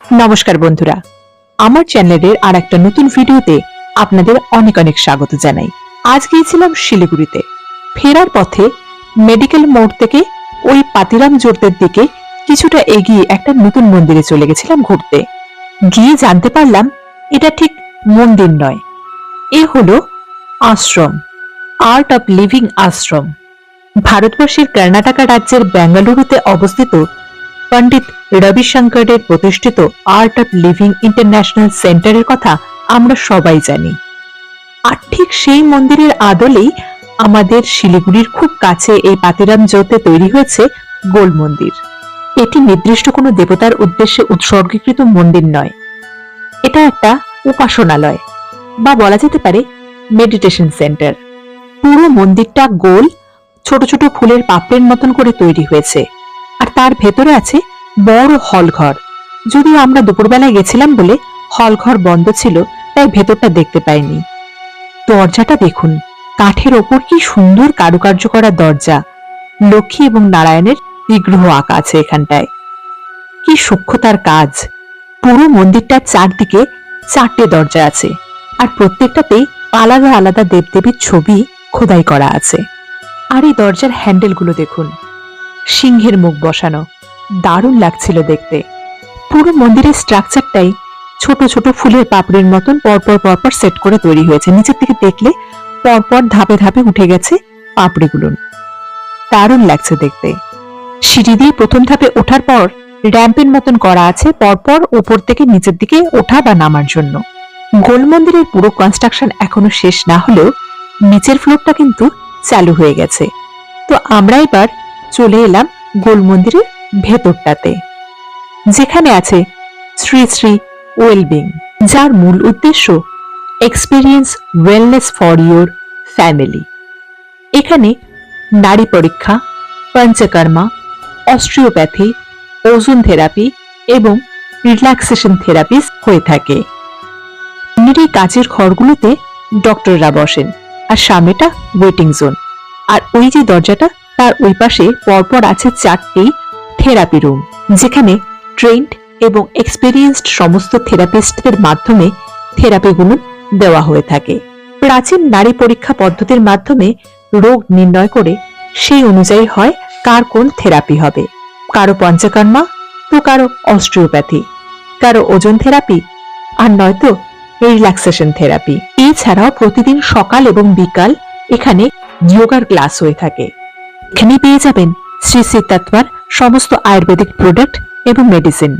নমস্কার বন্ধুরা, আমার চ্যানেলের আর একটা নতুন ভিডিওতে আপনাদের অনেক অনেক স্বাগত জানাই। আজ গিয়েছিলাম শিলিগুড়িতে। ফেরার পথে মেডিকেল মোড় থেকে ওই পাতিরাম জোড়দের দিকে কিছুটা এগিয়ে একটা নতুন মন্দিরে চলে গেছিলাম ঘুরতে। গিয়ে জানতে পারলাম এটা ঠিক মন্দির নয়, এ হলো আশ্রম, আর্ট অফ লিভিং আশ্রম। ভারতবর্ষের কর্ণাটকা রাজ্যের বেঙ্গালুরুতে অবস্থিত পণ্ডিত রবিশঙ্করের প্রতিষ্ঠিত আর্ট অফ লিভিং ইন্টারন্যাশনাল সেন্টারের কথা আমরা সবাই জানি। আর ঠিক সেই মন্দিরের আদলেই আমাদের শিলিগুড়ির খুব কাছে এই পাতিরাম জোতে তৈরি হয়েছে গোল মন্দির। এটি নির্দিষ্ট কোনো দেবতার উদ্দেশ্যে উৎসর্গীকৃত মন্দির নয়, এটা একটা উপাসনালয় বা বলা যেতে পারে মেডিটেশন সেন্টার। পুরো মন্দিরটা গোল ছোট ছোট ফুলের পাপড়ির মতন করে তৈরি হয়েছে, আর তার ভেতরে আছে বড় হল ঘর। যদিও আমরা দুপুরবেলায় গেছিলাম বলে হল ঘর বন্ধ ছিল, তাই ভেতরটা দেখতে পাইনি। দরজাটা দেখুন, কাঠের ওপর কি সুন্দর কারুকার্য করা দরজা। লক্ষ্মী এবং নারায়ণের বিগ্রহ আঁকা আছে এখানটায়। কি সূক্ষ্মতার কাজ। পুরো মন্দিরটার চারদিকে 4টে দরজা আছে, আর প্রত্যেকটাতেই আলাদা আলাদা দেবদেবীর ছবি খোদাই করা আছে। আর এই দরজার হ্যান্ডেলগুলো দেখুন, সিংহের মুখ বসানো, দারুণ লাগছিল দেখতে। পুরো মন্দিরের স্ট্রাকচারটাই ছোট ছোট ফুলের পাপড়ির মতন পরপর পরপর সেট করে তৈরি হয়েছে। নিচের থেকে দেখলে পরপর ধাপে ধাপে উঠে গেছে পাপড়িগুলো, দারুণ লাগছে দেখতে। সিঁড়ি দিয়ে প্রথম ধাপে ওঠার পর র্যাম্পের মতন করা আছে পরপর উপর থেকে নিচের দিকে ওঠা বা নামার জন্য। গোল মন্দিরের পুরো কনস্ট্রাকশন এখনো শেষ না হলেও নিচের ফ্লোরটা কিন্তু চালু হয়ে গেছে। তো আমরা এবার চলে এলাম গোল মন্দিরের ভেতরটাতে, যেখানে আছে শ্রী শ্রী ওয়েলবিং, যার মূল উদ্দেশ্য experience wellness for your family. এখানে নারী পরীক্ষা, পঞ্চকর্মা, অস্ট্রিওপ্যাথি, ওজোন থেরাপি এবং রিল্যাক্সেশন থেরাপি হয়ে থাকে। এই কাচের ঘরগুলোতে ডক্টররা বসেন, আর সামনেটা ওয়েটিং জোন। আর ওই যে দরজাটা, তার ওই পাশে পরপর আছে 4টি থেরাপি রুম, যেখানে ট্রেন্ড এবং এক্সপেরিয়েন্সড সমস্ত থেরাপিস্টদের মাধ্যমে থেরাপিগুলো দেওয়া হয়ে থাকে। প্রাচীন নারী পরীক্ষা পদ্ধতির মাধ্যমে রোগ নির্ণয় করে সেই অনুযায়ী হয় কার কোন থেরাপি হবে। কারো পঞ্চকর্মা, তো কারো অস্ট্রিওপ্যাথি, কারো ওজন থেরাপি, আর নয়তো রিল্যাক্সেশন থেরাপি। এছাড়াও প্রতিদিন সকাল এবং বিকাল এখানে যোগার ক্লাস হয়ে থাকে। এখানে পেয়ে যাবেন শ্রী শ্রী তত্ত্বার সমস্ত আয়ুর্বেদিক প্রোডাক্ট এবং মেডিসিন।